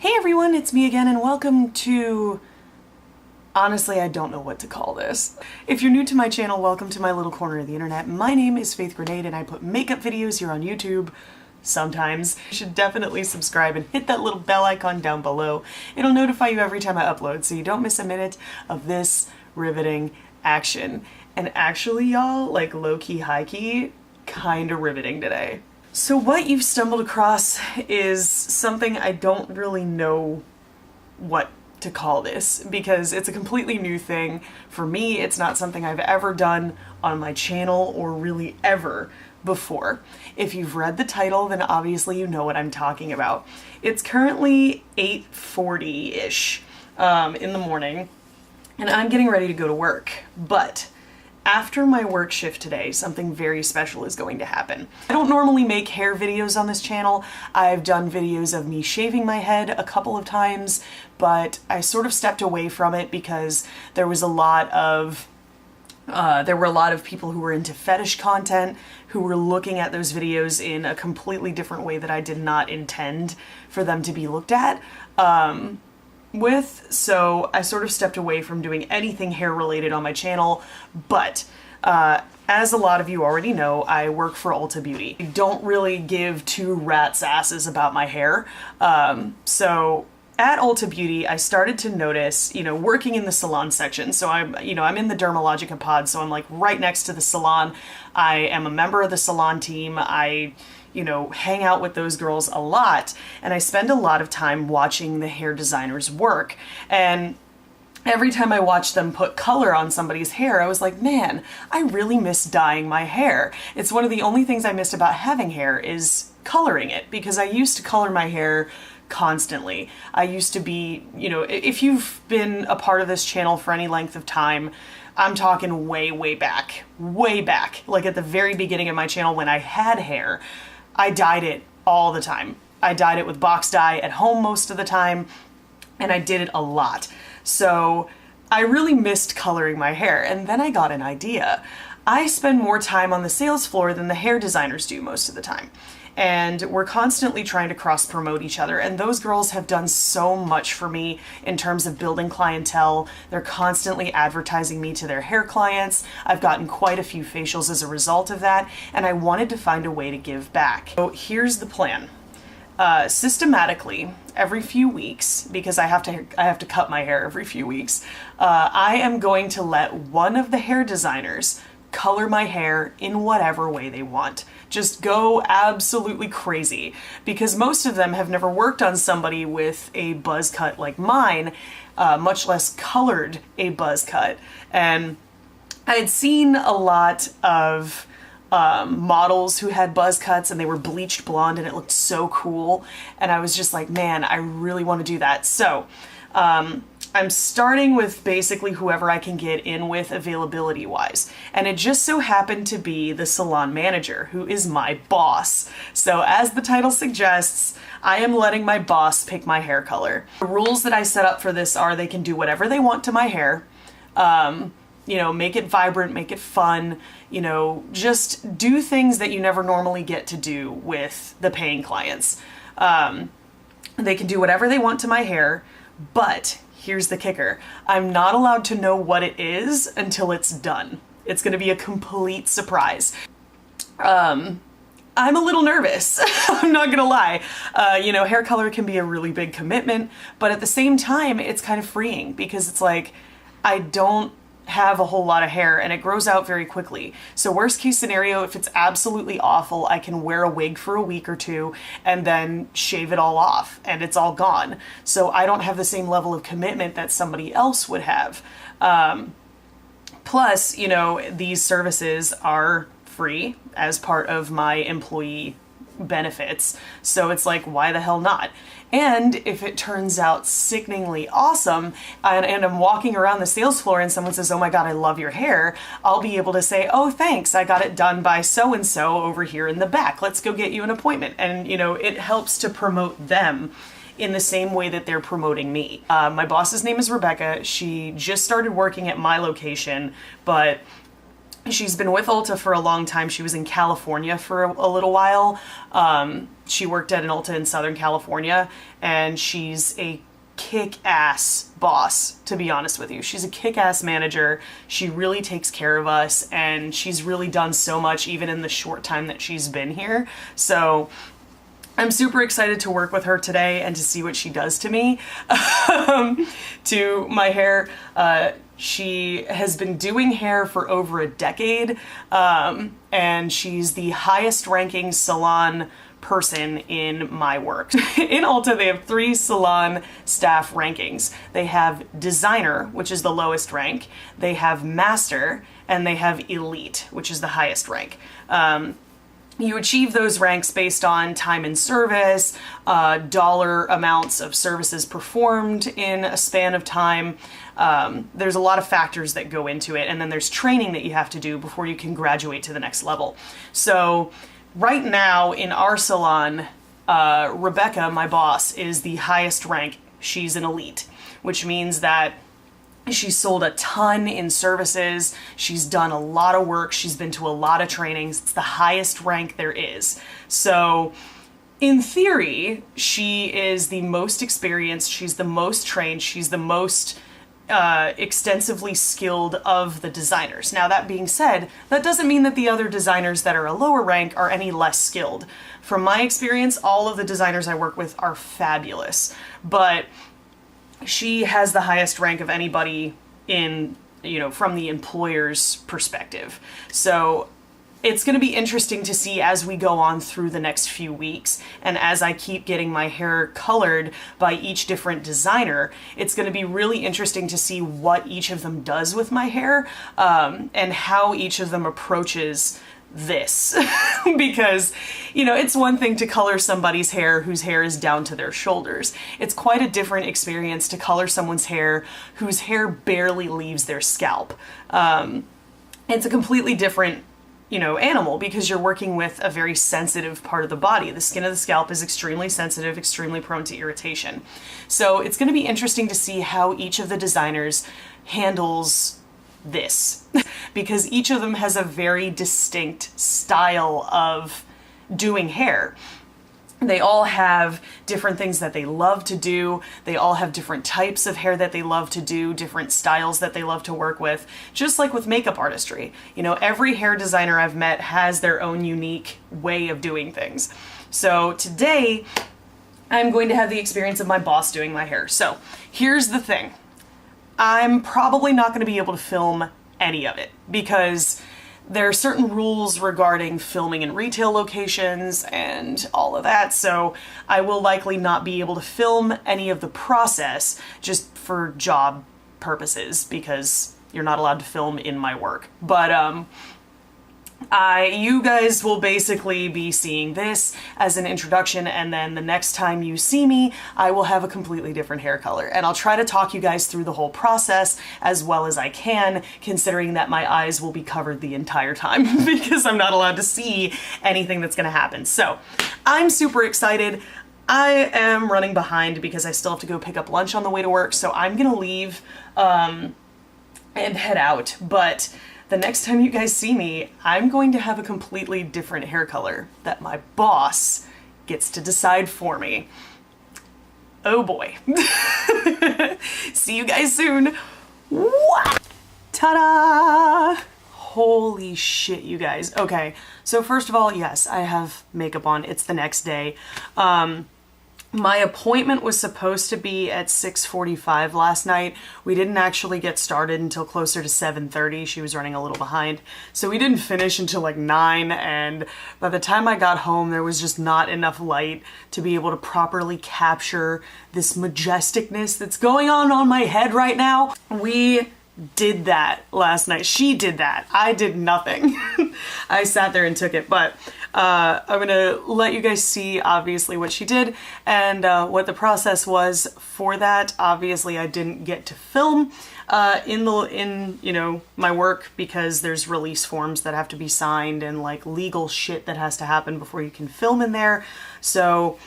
Hey everyone, it's me again and welcome to... Honestly, I don't know what to call this. If you're new to my channel, welcome to my little corner of the internet. My name is Faith Grenade and I put makeup videos here on YouTube sometimes. You should definitely subscribe and hit that little bell icon down below. It'll notify you every time I upload so you don't miss a minute of this riveting action. And actually, y'all, like low-key, high-key, kinda riveting today. So what you've stumbled across is something I don't really know what to call this because it's a completely new thing. For me, it's not something I've ever done on my channel or really ever before. If you've read the title, then obviously you know what I'm talking about. It's currently 8:40-ish in the morning and I'm getting ready to go to work, but after my work shift today, something very special is going to happen. I don't normally make hair videos on this channel. I've done videos of me shaving my head a couple of times, but I sort of stepped away from it because there was a lot of there were a lot of people who were into fetish content who were looking at those videos in a completely different way that I did not intend for them to be looked at. So I sort of stepped away from doing anything hair related on my channel, but as a lot of you already know, I work for Ulta Beauty. I don't really give two rat's asses about my hair. So at Ulta Beauty, I started to notice, working in the salon section. So I'm in the Dermalogica pod, so I'm like right next to the salon. I am a member of the salon team. I hang out with those girls a lot, and I spend a lot of time watching the hair designers work. And every time I watched them put color on somebody's hair, I was like, man, I really miss dyeing my hair. It's one of the only things I missed about having hair is coloring it, because I used to color my hair constantly. I used to be, if you've been a part of this channel for any length of time, I'm talking way back, like at the very beginning of my channel when I had hair, I dyed it all the time. I dyed it with box dye at home most of the time, and I did it a lot. So I really missed coloring my hair, and then I got an idea. I spend more time on the sales floor than the hair designers do most of the time. And we're constantly trying to cross-promote each other, and those girls have done so much for me in terms of building clientele. They're constantly advertising me to their hair clients. I've gotten quite a few facials as a result of that, and I wanted to find a way to give back. So here's the plan. Systematically, every few weeks, because I have to cut my hair every few weeks, I am going to let one of the hair designers color my hair in whatever way they want. Just go absolutely crazy, because most of them have never worked on somebody with a buzz cut like mine, much less colored a buzz cut. And I had seen a lot of models who had buzz cuts and they were bleached blonde and it looked so cool. And I was just like, man, I really want to do that. So I'm starting with basically whoever I can get in with availability wise. And it just so happened to be the salon manager, who is my boss. So as the title suggests, I am letting my boss pick my hair color. The rules that I set up for this are they can do whatever they want to my hair. Make it vibrant, make it fun, just do things that you never normally get to do with the paying clients. They can do whatever they want to my hair, but here's the kicker. I'm not allowed to know what it is until it's done. It's going to be a complete surprise. I'm a little nervous. I'm not gonna lie. Hair color can be a really big commitment, but at the same time, it's kind of freeing because it's like, I don't have a whole lot of hair and it grows out very quickly. So worst case scenario, if it's absolutely awful, I can wear a wig for a week or two and then shave it all off and it's all gone. So I don't have the same level of commitment that somebody else would have. Plus, these services are free as part of my employee benefits. So it's like, why the hell not? And if it turns out sickeningly awesome and I'm walking around the sales floor and someone says, oh my God, I love your hair, I'll be able to say, oh, thanks, I got it done by so-and-so over here in the back. Let's go get you an appointment. And, it helps to promote them in the same way that they're promoting me. My boss's name is Rebecca. She just started working at my location, but she's been with Ulta for a long time. She was in California for a little while. She worked at an Ulta in Southern California, and she's a kick-ass boss, to be honest with you. She's a kick-ass manager. She really takes care of us, and she's really done so much even in the short time that she's been here. So I'm super excited to work with her today and to see what she does to me, to my hair. She has been doing hair for over a decade, and she's the highest ranking salon person in my work. In Ulta, they have 3 salon staff rankings. They have designer, which is the lowest rank. They have master, and they have elite, which is the highest rank. You achieve those ranks based on time in service, dollar amounts of services performed in a span of time. There's a lot of factors that go into it, and then there's training that you have to do before you can graduate to the next level. So right now in our salon, Rebecca, my boss, is the highest rank. She's an elite, which means that she's sold a ton in services. She's done a lot of work. She's been to a lot of trainings. It's the highest rank there is. So in theory, she is the most experienced. She's the most trained. She's the most extensively skilled of the designers. Now, that being said, that doesn't mean that the other designers that are a lower rank are any less skilled. From my experience, all of the designers I work with are fabulous, but she has the highest rank of anybody in, from the employer's perspective. So it's going to be interesting to see as we go on through the next few weeks, and as I keep getting my hair colored by each different designer, it's going to be really interesting to see what each of them does with my hair, and how each of them approaches this. Because, it's one thing to color somebody's hair whose hair is down to their shoulders. It's quite a different experience to color someone's hair whose hair barely leaves their scalp. It's a completely different animal, because you're working with a very sensitive part of the body. The skin of the scalp is extremely sensitive, extremely prone to irritation. So it's going to be interesting to see how each of the designers handles this, because each of them has a very distinct style of doing hair. They all have different things that they love to do. They all have different types of hair that they love to do, different styles that they love to work with, just like with makeup artistry. Every hair designer I've met has their own unique way of doing things. So today, I'm going to have the experience of my boss doing my hair. So here's the thing. I'm probably not going to be able to film any of it, because there are certain rules regarding filming in retail locations and all of that, so I will likely not be able to film any of the process just for job purposes, because you're not allowed to film in my work. But you guys will basically be seeing this as an introduction, and then the next time you see me, I will have a completely different hair color. And I'll try to talk you guys through the whole process as well as I can, considering that my eyes will be covered the entire time because I'm not allowed to see anything that's going to happen. So I'm super excited. I am running behind because I still have to go pick up lunch on the way to work, so I'm going to leave and head out. But the next time you guys see me, I'm going to have a completely different hair color that my boss gets to decide for me. Oh boy. See you guys soon. What? Ta-da! Holy shit, you guys. Okay, so first of all, yes, I have makeup on. It's the next day. My appointment was supposed to be at 6:45 last night. We didn't actually get started until closer to 7:30. She was running a little behind. So we didn't finish until like 9, and by the time I got home, there was just not enough light to be able to properly capture this majesticness that's going on my head right now. We did that last night. She did that. I did nothing. I sat there and took it, but I'm gonna let you guys see obviously what she did and what the process was for that. Obviously I didn't get to film in my work because there's release forms that have to be signed and like legal shit that has to happen before you can film in there. So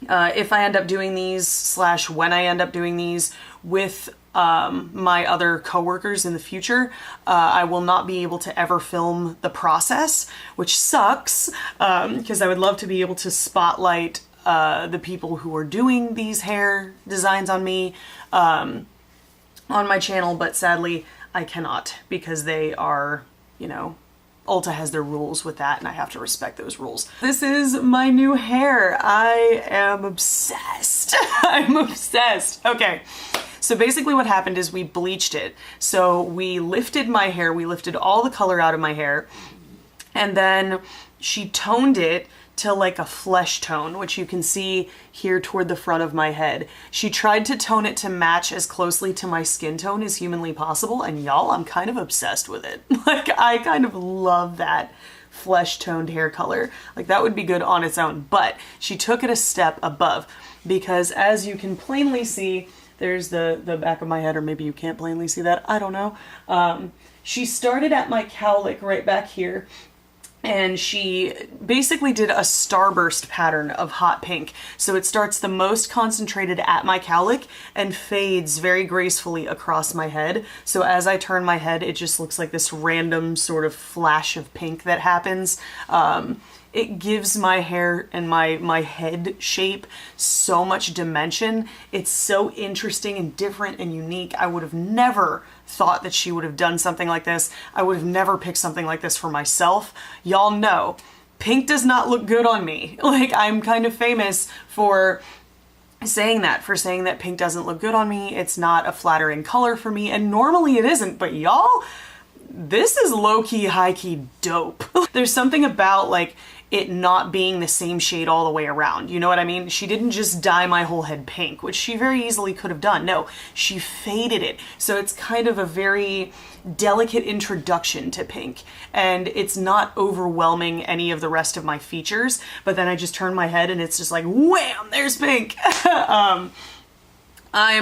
if I end up doing these / when I end up doing these with my other coworkers in the future. I will not be able to ever film the process, which sucks, because I would love to be able to spotlight the people who are doing these hair designs on me on my channel, but sadly I cannot, because they are, you know, Ulta has their rules with that and I have to respect those rules. This is my new hair. I am obsessed. I'm obsessed. Okay. So basically what happened is we bleached it. So we lifted my hair, we lifted all the color out of my hair, and then she toned it to like a flesh tone, which you can see here toward the front of my head. She tried to tone it to match as closely to my skin tone as humanly possible, and y'all, I'm kind of obsessed with it. Like, I kind of love that flesh toned hair color. Like, that would be good on its own, but she took it a step above, because as you can plainly see, there's the back of my head, or maybe you can't plainly see that, I don't know. She started at my cowlick right back here, and she basically did a starburst pattern of hot pink. So it starts the most concentrated at my cowlick and fades very gracefully across my head. So as I turn my head, it just looks like this random sort of flash of pink that happens. It gives my hair and my head shape so much dimension. It's so interesting and different and unique. I would have never thought that she would have done something like this. I would have never picked something like this for myself. Y'all know, pink does not look good on me. Like, I'm kind of famous for saying that pink doesn't look good on me. It's not a flattering color for me, and normally it isn't, but y'all, this is low-key, high-key dope. There's something about, like, it not being the same shade all the way around. You know what I mean? She didn't just dye my whole head pink, which she very easily could have done. No, she faded it. So it's kind of a very delicate introduction to pink, and it's not overwhelming any of the rest of my features, but then I just turn my head and it's just like, wham, there's pink. I'm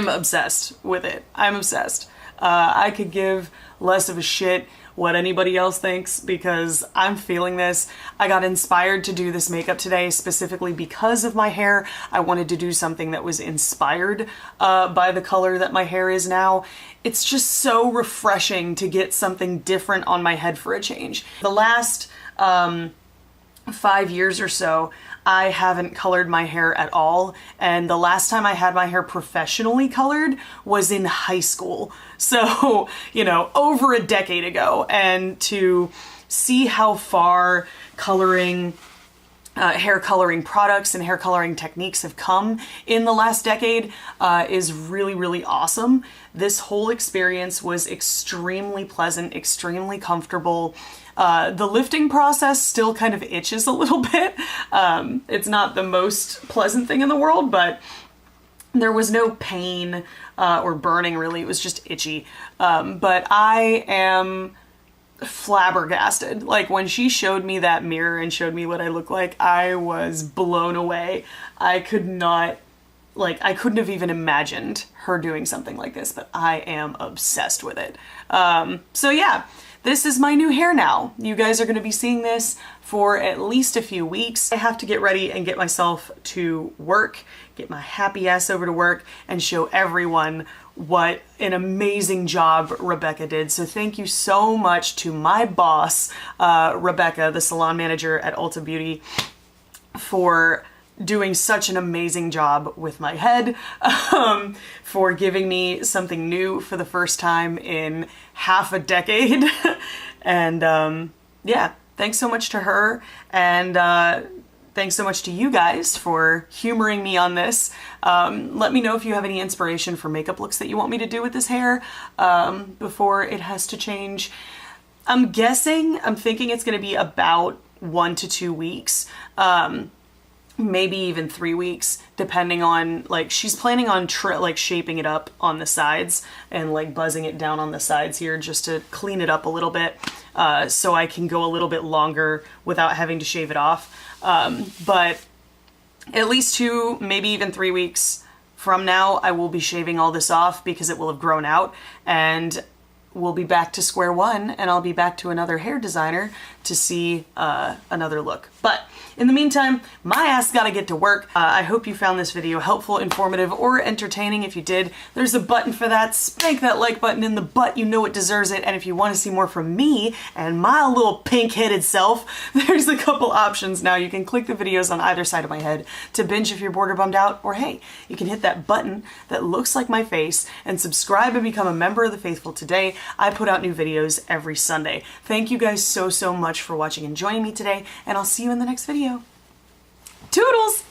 obsessed with it. I'm obsessed. I could give less of a shit what anybody else thinks, because I'm feeling this. I got inspired to do this makeup today specifically because of my hair. I wanted to do something that was inspired by the color that my hair is now. It's just so refreshing to get something different on my head for a change. The last 5 years or so, I haven't colored my hair at all, and the last time I had my hair professionally colored was in high school. So, you know, over a decade ago, and to see how far coloring hair coloring products and hair coloring techniques have come in the last decade is really, really awesome. This whole experience was extremely pleasant, extremely comfortable. The lifting process still kind of itches a little bit. It's not the most pleasant thing in the world, but there was no pain or burning really. It was just itchy. But I am flabbergasted. Like, when she showed me that mirror and showed me what I look like, I was blown away. I couldn't have even imagined her doing something like this, but I am obsessed with it. So yeah, this is my new hair now. You guys are going to be seeing this for at least a few weeks. I have to get ready and get myself to work, get my happy ass over to work, and show everyone what an amazing job Rebecca did. So thank you so much to my boss, Rebecca, the salon manager at Ulta Beauty, for doing such an amazing job with my head, for giving me something new for the first time in half a decade. And yeah, thanks so much to her, and thanks so much to you guys for humoring me on this. Let me know if you have any inspiration for makeup looks that you want me to do with this hair before it has to change. I'm thinking it's going to be about 1 to 2 weeks. Maybe even 3 weeks, depending on, like, she's planning on shaping it up on the sides and like buzzing it down on the sides here just to clean it up a little bit, so I can go a little bit longer without having to shave it off. But at least 2, maybe even 3 weeks from now, I will be shaving all this off because it will have grown out, and we'll be back to square one, and I'll be back to another hair designer to see another look. But in the meantime, my ass gotta get to work. I hope you found this video helpful, informative, or entertaining. If you did, there's a button for that. Spank that like button in the butt, you know it deserves it. And if you want to see more from me and my little pink-headed self, there's a couple options now. You can click the videos on either side of my head to binge if you're bored or bummed out, or hey, you can hit that button that looks like my face and subscribe and become a member of the faithful today. I put out new videos every Sunday. Thank you guys so much for watching and joining me today, and I'll see you in the next video. Toodles!